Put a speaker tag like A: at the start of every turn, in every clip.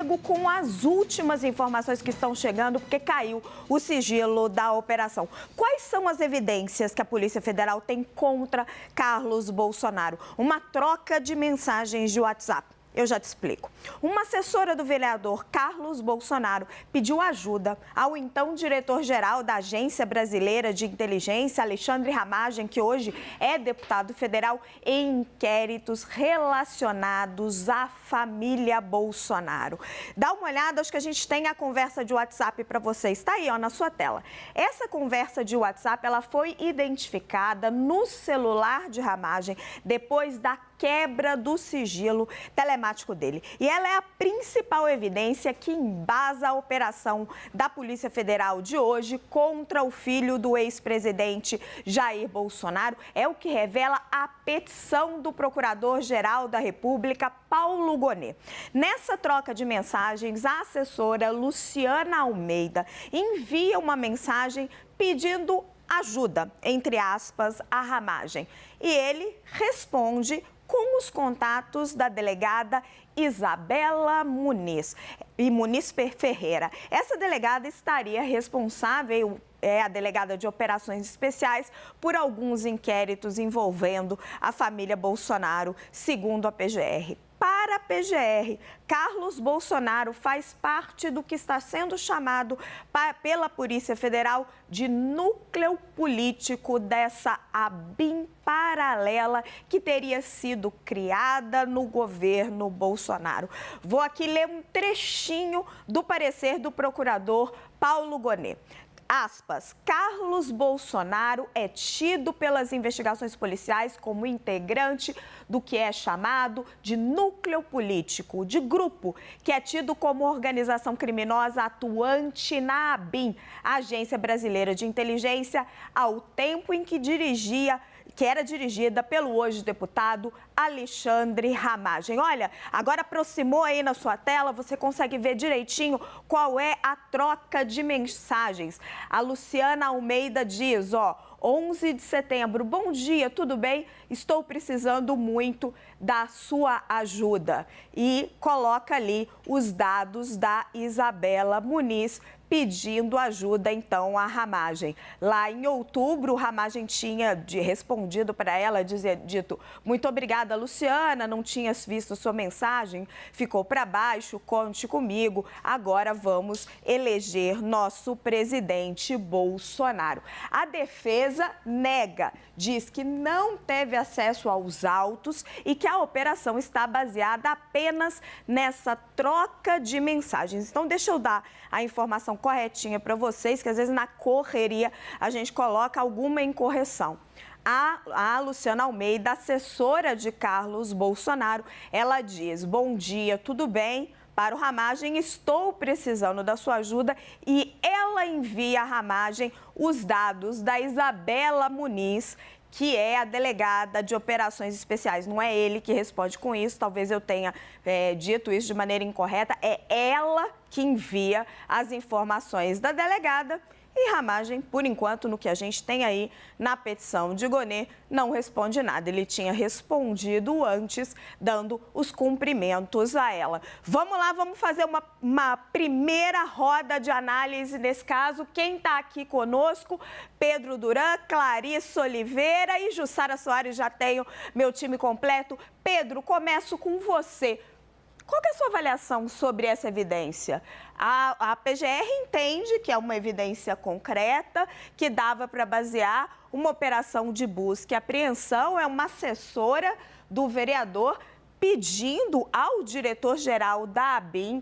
A: comigo com as últimas informações que estão chegando, porque caiu o sigilo da operação. Quais são as evidências que a Polícia Federal tem contra Carlos Bolsonaro? Uma troca de mensagens de WhatsApp. Eu já te explico. Uma assessora do vereador Carlos Bolsonaro pediu ajuda ao então diretor-geral da Agência Brasileira de Inteligência, Alexandre Ramagem, que hoje é deputado federal, em inquéritos relacionados à família Bolsonaro. Dá uma olhada, acho que a gente tem a conversa de WhatsApp para vocês. Está aí, ó, na sua tela. Essa conversa de WhatsApp, ela foi identificada no celular de Ramagem depois da quebra do sigilo telemático dele. E ela é a principal evidência que embasa a operação da Polícia Federal de hoje contra o filho do ex-presidente Jair Bolsonaro. É o que revela a petição do Procurador-Geral da República, Paulo Gonet. Nessa troca de mensagens, a assessora Luciana Almeida envia uma mensagem pedindo ajuda, entre aspas, a Ramagem. E ele responde com os contatos da delegada Isabela Muniz e Muniz Ferreira. Essa delegada estaria responsável, é a delegada de operações especiais, por alguns inquéritos envolvendo a família Bolsonaro, segundo a PGR. Para a PGR, Carlos Bolsonaro faz parte do que está sendo chamado pela Polícia Federal de núcleo político dessa ABIN paralela que teria sido criada no governo Bolsonaro. Vou aqui ler um trechinho do parecer do procurador Paulo Gonet. Aspas, Carlos Bolsonaro é tido pelas investigações policiais como integrante do que é chamado de núcleo político, de grupo, que é tido como organização criminosa atuante na ABIN, Agência Brasileira de Inteligência, ao tempo em que era dirigida pelo hoje deputado Alexandre Ramagem. Olha, agora aproximou aí na sua tela, você consegue ver direitinho qual é a troca de mensagens. A Luciana Almeida diz, 11 de setembro, bom dia, tudo bem? Estou precisando muito da sua ajuda. E coloca ali os dados da Isabela Muniz, pedindo ajuda, então, à Ramagem. Lá em outubro, Ramagem tinha respondido para ela, dito, muito obrigada, Luciana, não tinha visto sua mensagem, ficou para baixo, conte comigo, agora vamos eleger nosso presidente Bolsonaro. A defesa nega, diz que não teve acesso aos autos e que a operação está baseada apenas nessa troca de mensagens. Então, deixa eu dar a informação corretinha para vocês, que às vezes na correria a gente coloca alguma incorreção. A Luciana Almeida, assessora de Carlos Bolsonaro, ela diz, bom dia, tudo bem? Para o Ramagem, estou precisando da sua ajuda e ela envia a Ramagem os dados da Isabela Muniz, que é a delegada de operações especiais. Não é ele que responde com isso, talvez eu tenha dito isso de maneira incorreta. É ela que envia as informações da delegada e Ramagem, por enquanto, no que a gente tem aí na petição de Gonet, não responde nada. Ele tinha respondido antes, dando os cumprimentos a ela. Vamos lá, vamos fazer uma primeira roda de análise nesse caso. Quem está aqui conosco? Pedro Duran, Clarice Oliveira e Jussara Soares, já tenho meu time completo. Pedro, começo com você. Qual que é a sua avaliação sobre essa evidência? A PGR entende que é uma evidência concreta, que dava para basear uma operação de busca e apreensão, é uma assessora do vereador pedindo ao diretor-geral da ABIN,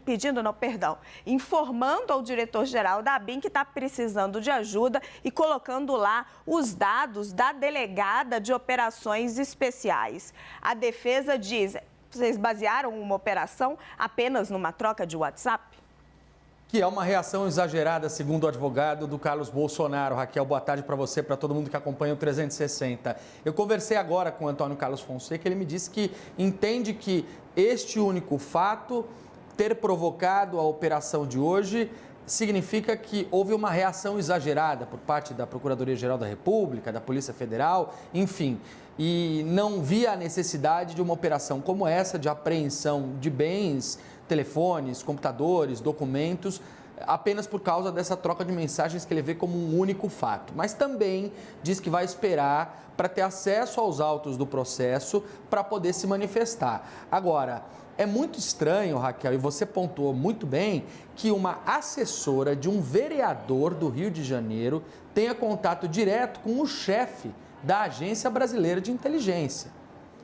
A: informando ao diretor-geral da ABIN que está precisando de ajuda e colocando lá os dados da delegada de operações especiais. A defesa diz, vocês basearam uma operação apenas numa troca de WhatsApp?
B: Que é uma reação exagerada, segundo o advogado do Carlos Bolsonaro. Raquel, boa tarde para você, para todo mundo que acompanha o 360. Eu conversei agora com o Antônio Carlos Fonseca, ele me disse que entende que este único fato, ter provocado a operação de hoje, significa que houve uma reação exagerada por parte da Procuradoria-Geral da República, da Polícia Federal, enfim, e não via a necessidade de uma operação como essa, de apreensão de bens telefones, computadores, documentos, apenas por causa dessa troca de mensagens que ele vê como um único fato. Mas também diz que vai esperar para ter acesso aos autos do processo para poder se manifestar. Agora, é muito estranho, Raquel, e você pontuou muito bem, que uma assessora de um vereador do Rio de Janeiro tenha contato direto com o chefe da Agência Brasileira de Inteligência.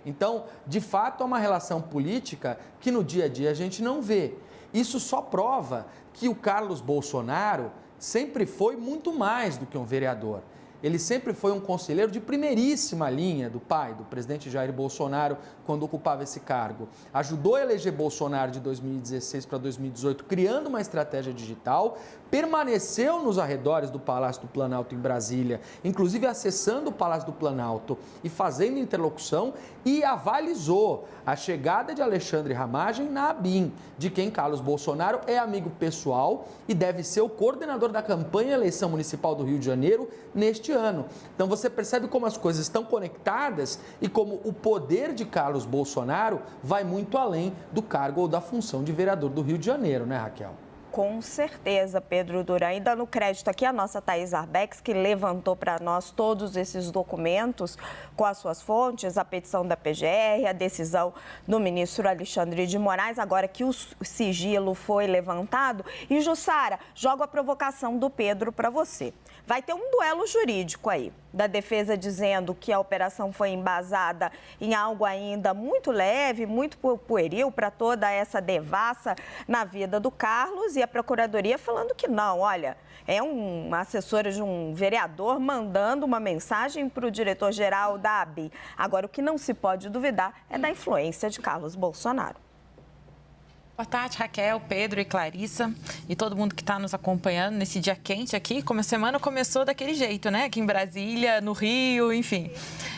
B: Então, de fato, é uma relação política que no dia a dia a gente não vê. Isso só prova que o Carlos Bolsonaro sempre foi muito mais do que um vereador. Ele sempre foi um conselheiro de primeiríssima linha do pai, do presidente Jair Bolsonaro, quando ocupava esse cargo. Ajudou a eleger Bolsonaro de 2016 para 2018, criando uma estratégia digital, permaneceu nos arredores do Palácio do Planalto em Brasília, inclusive acessando o Palácio do Planalto e fazendo interlocução, e avalizou a chegada de Alexandre Ramagem na ABIN, de quem Carlos Bolsonaro é amigo pessoal e deve ser o coordenador da campanha eleição municipal do Rio de Janeiro neste ano. Então você percebe como as coisas estão conectadas e como o poder de Carlos Bolsonaro vai muito além do cargo ou da função de vereador do Rio de Janeiro, né, Raquel?
A: Com certeza, Pedro Duran. Ainda no crédito aqui, a nossa Thaís Arbex, que levantou para nós todos esses documentos com as suas fontes, a petição da PGR, a decisão do ministro Alexandre de Moraes, agora que o sigilo foi levantado. E, Jussara, jogo a provocação do Pedro para você. Vai ter um duelo jurídico aí, da defesa dizendo que a operação foi embasada em algo ainda muito leve, muito pueril para toda essa devassa na vida do Carlos, e a Procuradoria falando que não, olha, é uma assessora de um vereador mandando uma mensagem para o diretor-geral da ABI. Agora, o que não se pode duvidar é da influência de Carlos Bolsonaro.
C: Boa tarde, Raquel, Pedro e Clarissa e todo mundo que está nos acompanhando nesse dia quente aqui. Como a semana começou daquele jeito, né? Aqui em Brasília, no Rio, enfim.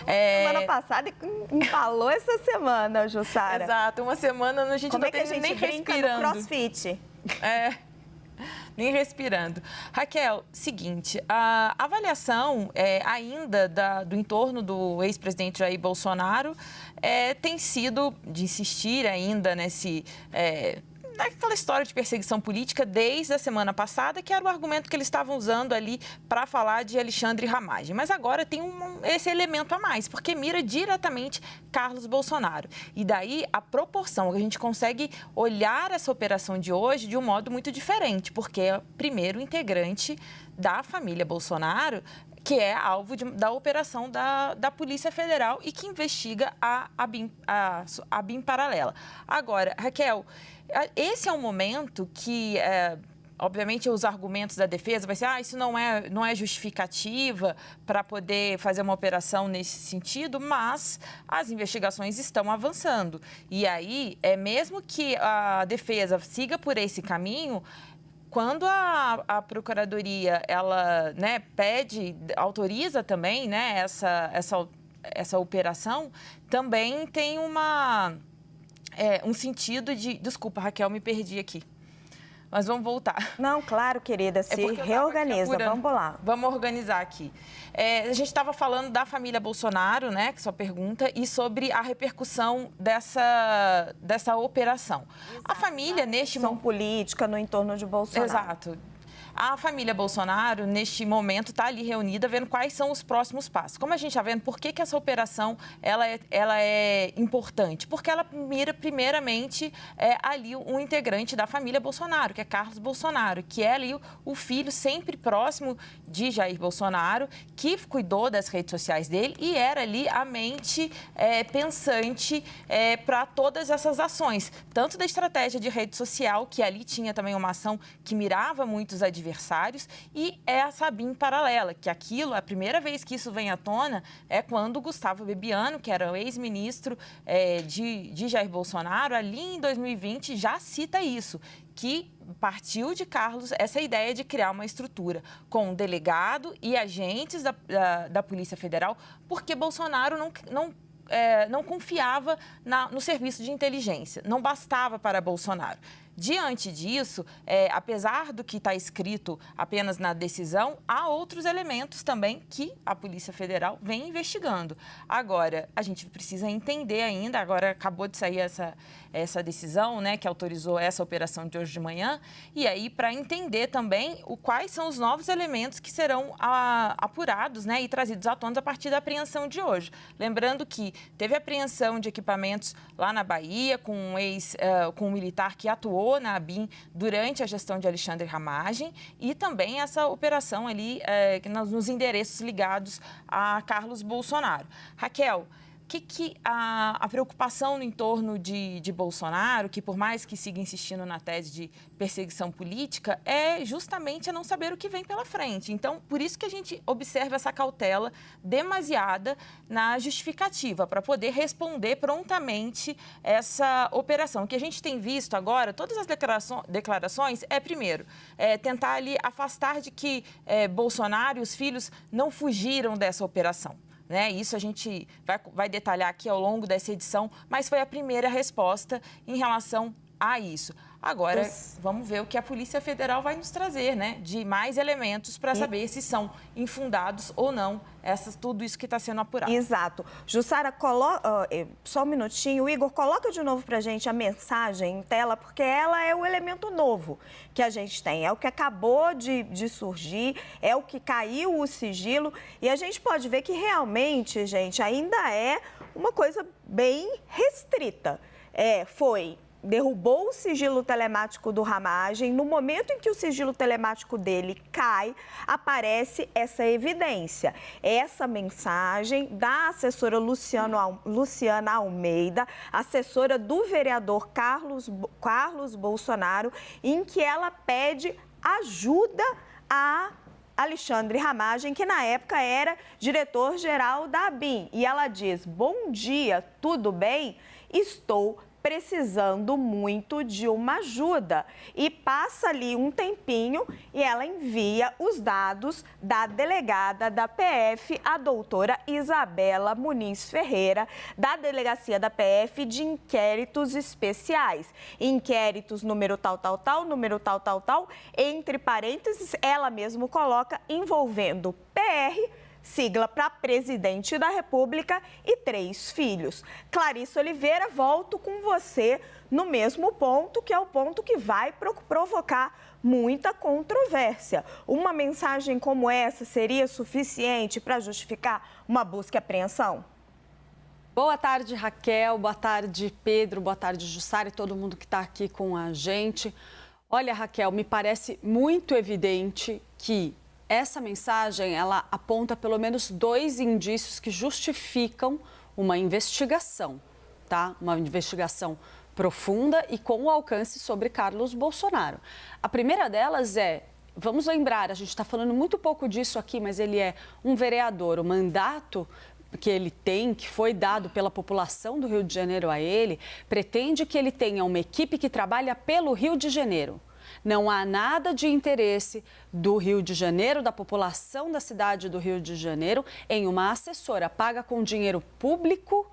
A: Semana passada empalou essa semana, Jussara.
C: Exato, uma semana a gente
A: Como
C: não
A: é que a gente
C: nem
A: brinca
C: respirando.
A: no crossfit?
C: Nem respirando. Raquel, seguinte, a avaliação ainda do entorno do ex-presidente Jair Bolsonaro tem sido de insistir ainda naquela história de perseguição política desde a semana passada, que era o argumento que eles estavam usando ali para falar de Alexandre Ramagem. Mas agora tem esse elemento a mais, porque mira diretamente Carlos Bolsonaro. E daí a proporção, a gente consegue olhar essa operação de hoje de um modo muito diferente, porque é o primeiro integrante da família Bolsonaro que é alvo da operação da Polícia Federal e que investiga a ABIN paralela. Agora, Raquel, esse é um momento que, obviamente, os argumentos da defesa vai ser isso não é justificativa para poder fazer uma operação nesse sentido, mas as investigações estão avançando. E aí, mesmo que a defesa siga por esse caminho, quando a Procuradoria ela, autoriza também essa operação, também tem um sentido de... Desculpa, Raquel, me perdi aqui. Mas vamos voltar.
A: Não, claro, querida, se reorganiza, vamos lá.
C: Vamos organizar aqui. A gente estava falando da família Bolsonaro, né, que é sua pergunta, e sobre a repercussão dessa operação.
A: Exato.
C: A família, neste momento...
A: política no entorno de Bolsonaro.
C: Exato. A família Bolsonaro, neste momento, está ali reunida vendo quais são os próximos passos. Como a gente está vendo, por que essa operação ela é importante? Porque ela mira, primeiramente, ali um integrante da família Bolsonaro, que é Carlos Bolsonaro, que é ali o filho sempre próximo de Jair Bolsonaro, que cuidou das redes sociais dele e era ali a mente pensante para todas essas ações. Tanto da estratégia de rede social, que ali tinha também uma ação que mirava muitos adversários, e essa ABIN paralela, que a primeira vez que isso vem à tona é quando Gustavo Bebiano, que era o ex-ministro de Jair Bolsonaro, ali em 2020 já cita isso, que partiu de Carlos essa ideia de criar uma estrutura com um delegado e agentes da Polícia Federal, porque Bolsonaro não confiava no serviço de inteligência, não bastava para Bolsonaro. Diante disso, apesar do que está escrito apenas na decisão, há outros elementos também que a Polícia Federal vem investigando. Agora, a gente precisa entender ainda, agora acabou de sair essa decisão, né, que autorizou essa operação de hoje de manhã, e aí para entender também quais são os novos elementos que serão apurados, né, e trazidos à tona a partir da apreensão de hoje. Lembrando que teve apreensão de equipamentos lá na Bahia, com um militar que atuou na ABIN durante a gestão de Alexandre Ramagem, e também essa operação ali nos endereços ligados a Carlos Bolsonaro. Raquel, a preocupação no entorno de Bolsonaro, que por mais que siga insistindo na tese de perseguição política, é justamente a não saber o que vem pela frente. Então, por isso que a gente observa essa cautela demasiada na justificativa, para poder responder prontamente essa operação. O que a gente tem visto agora, todas as declarações, primeiro, tentar ali afastar de que Bolsonaro e os filhos não fugiram dessa operação. Isso a gente vai detalhar aqui ao longo dessa edição, mas foi a primeira resposta em relação a isso. Agora, vamos ver o que a Polícia Federal vai nos trazer, né? De mais elementos para saber se são infundados ou não tudo isso que está sendo apurado.
A: Exato. Jussara, só um minutinho. Igor, coloca de novo para a gente a mensagem em tela, porque ela é o elemento novo que a gente tem. É o que acabou de surgir, é o que caiu o sigilo. E a gente pode ver que realmente, gente, ainda é uma coisa bem restrita. Derrubou o sigilo telemático do Ramagem. No momento em que o sigilo telemático dele cai, aparece essa evidência. Essa mensagem da assessora Luciana Almeida, assessora do vereador Carlos Bolsonaro, em que ela pede ajuda a Alexandre Ramagem, que na época era diretor-geral da ABIN. E ela diz: bom dia, tudo bem? Estou precisando muito de uma ajuda. E passa ali um tempinho e ela envia os dados da delegada da PF, a doutora Isabela Muniz Ferreira, da delegacia da PF de inquéritos especiais. Inquéritos número tal, número tal, entre parênteses, ela mesmo coloca envolvendo PR, sigla para presidente da República, e 3 filhos. Clarissa Oliveira, volto com você no mesmo ponto, que é o ponto que vai provocar muita controvérsia. Uma mensagem como essa seria suficiente para justificar uma busca e apreensão?
D: Boa tarde, Raquel. Boa tarde, Pedro. Boa tarde, Jussara e todo mundo que está aqui com a gente. Olha, Raquel, me parece muito evidente que essa mensagem, ela aponta pelo menos 2 indícios que justificam uma investigação, tá? Uma investigação profunda e com alcance sobre Carlos Bolsonaro. A primeira delas vamos lembrar, a gente está falando muito pouco disso aqui, mas ele é um vereador, o mandato que ele tem, que foi dado pela população do Rio de Janeiro a ele, pretende que ele tenha uma equipe que trabalha pelo Rio de Janeiro. Não há nada de interesse do Rio de Janeiro, da população da cidade do Rio de Janeiro, em uma assessora paga com dinheiro público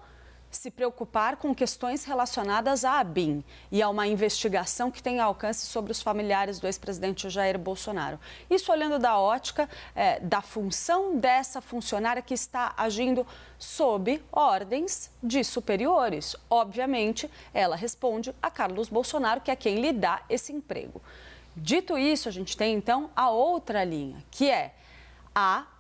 D: se preocupar com questões relacionadas à ABIN e a uma investigação que tem alcance sobre os familiares do ex-presidente Jair Bolsonaro. Isso olhando da ótica da função dessa funcionária que está agindo sob ordens de superiores. Obviamente, ela responde a Carlos Bolsonaro, que é quem lhe dá esse emprego. Dito isso, a gente tem então a outra linha, que é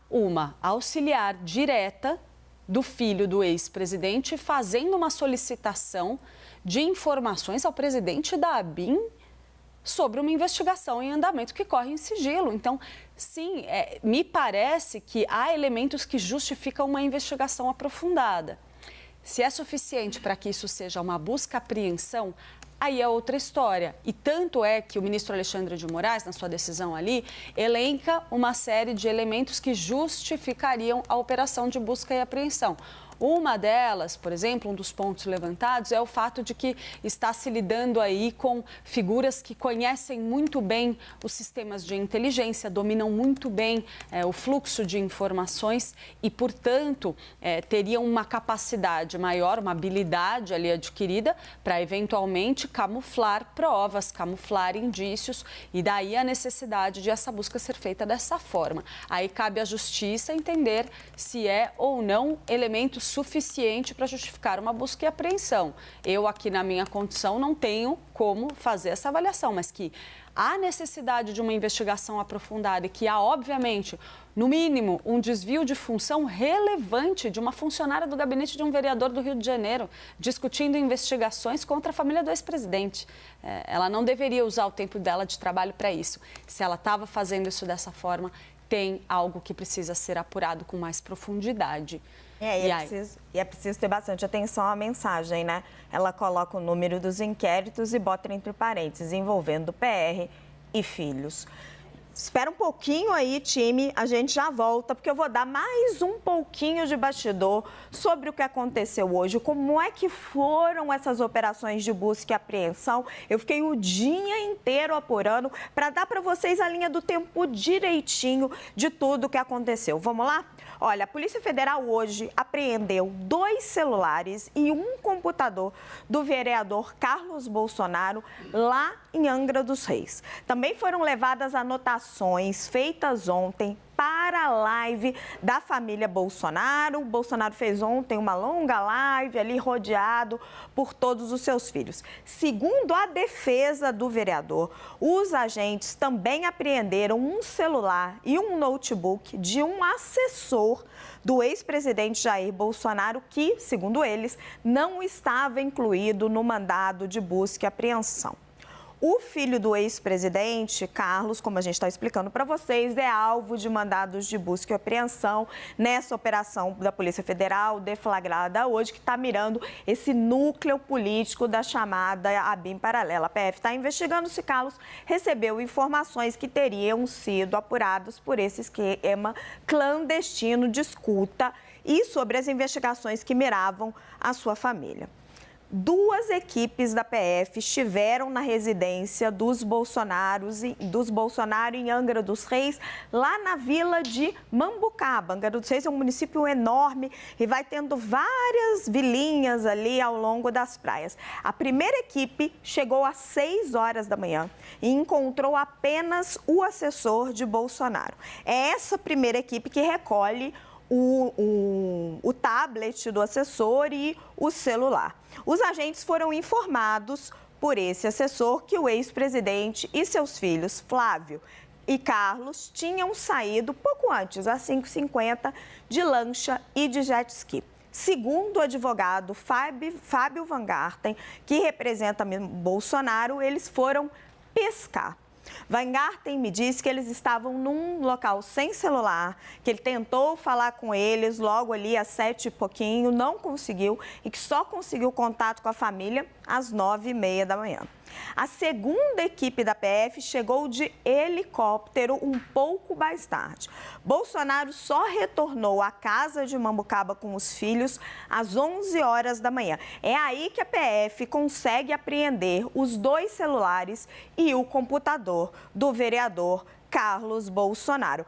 D: uma auxiliar direta do filho do ex-presidente fazendo uma solicitação de informações ao presidente da ABIN sobre uma investigação em andamento que corre em sigilo. Então, sim, me parece que há elementos que justificam uma investigação aprofundada. Se é suficiente para que isso seja uma busca-apreensão, aí é outra história. E tanto é que o ministro Alexandre de Moraes, na sua decisão ali, elenca uma série de elementos que justificariam a operação de busca e apreensão. Uma delas, por exemplo, um dos pontos levantados é o fato de que está se lidando aí com figuras que conhecem muito bem os sistemas de inteligência, dominam muito bem o fluxo de informações e, portanto, teriam uma capacidade maior, uma habilidade ali adquirida para eventualmente camuflar provas, camuflar indícios e daí a necessidade de essa busca ser feita dessa forma. Aí cabe à justiça entender se é ou não elemento suficiente para justificar uma busca e apreensão. Eu aqui na minha condição não tenho como fazer essa avaliação, mas que há necessidade de uma investigação aprofundada e que há, obviamente, no mínimo, um desvio de função relevante de uma funcionária do gabinete de um vereador do Rio de Janeiro, discutindo investigações contra a família do ex-presidente. Ela não deveria usar o tempo dela de trabalho para isso. Se ela estava fazendo isso dessa forma, tem algo que precisa ser apurado com mais profundidade.
A: É preciso ter bastante atenção à mensagem, né? Ela coloca o número dos inquéritos e bota entre parênteses, envolvendo PR e filhos. Espera um pouquinho aí, time, a gente já volta, porque eu vou dar mais um pouquinho de bastidor sobre o que aconteceu hoje, como é que foram essas operações de busca e apreensão. Eu fiquei o dia inteiro apurando para dar para vocês a linha do tempo direitinho de tudo o que aconteceu. Vamos lá? Olha, a Polícia Federal hoje apreendeu 2 celulares e um computador do vereador Carlos Bolsonaro lá em Angra dos Reis. Também foram levadas anotações feitas ontem para a live da família Bolsonaro. O Bolsonaro fez ontem uma longa live ali rodeado por todos os seus filhos. Segundo a defesa do vereador, os agentes também apreenderam um celular e um notebook de um assessor do ex-presidente Jair Bolsonaro que, segundo eles, não estava incluído no mandado de busca e apreensão. O filho do ex-presidente, Carlos, como a gente está explicando para vocês, é alvo de mandados de busca e apreensão nessa operação da Polícia Federal deflagrada hoje, que está mirando esse núcleo político da chamada ABIN paralela. A PF está investigando se Carlos recebeu informações que teriam sido apuradas por esse esquema clandestino de escuta e sobre as investigações que miravam a sua família. 2 equipes da PF estiveram na residência dos Bolsonaro em Angra dos Reis, lá na vila de Mambucaba. Angra dos Reis é um município enorme e vai tendo várias vilinhas ali ao longo das praias. A primeira equipe chegou às 6 horas da manhã e encontrou apenas o assessor de Bolsonaro. É essa primeira equipe que recolhe o tablet do assessor e o celular. Os agentes foram informados por esse assessor que o ex-presidente e seus filhos, Flávio e Carlos, tinham saído pouco antes, às 5h50, de lancha e de jet ski. Segundo o advogado Fábio Van Garten, que representa Bolsonaro, eles foram pescar. Van Garten me disse que eles estavam num local sem celular, que ele tentou falar com eles logo ali às 7 e pouquinho, não conseguiu e que só conseguiu contato com a família às 9h30 da manhã. A segunda equipe da PF chegou de helicóptero um pouco mais tarde. Bolsonaro só retornou à casa de Mambucaba com os filhos às 11 horas da manhã. É aí que a PF consegue apreender os 2 celulares e o computador do vereador Carlos Bolsonaro.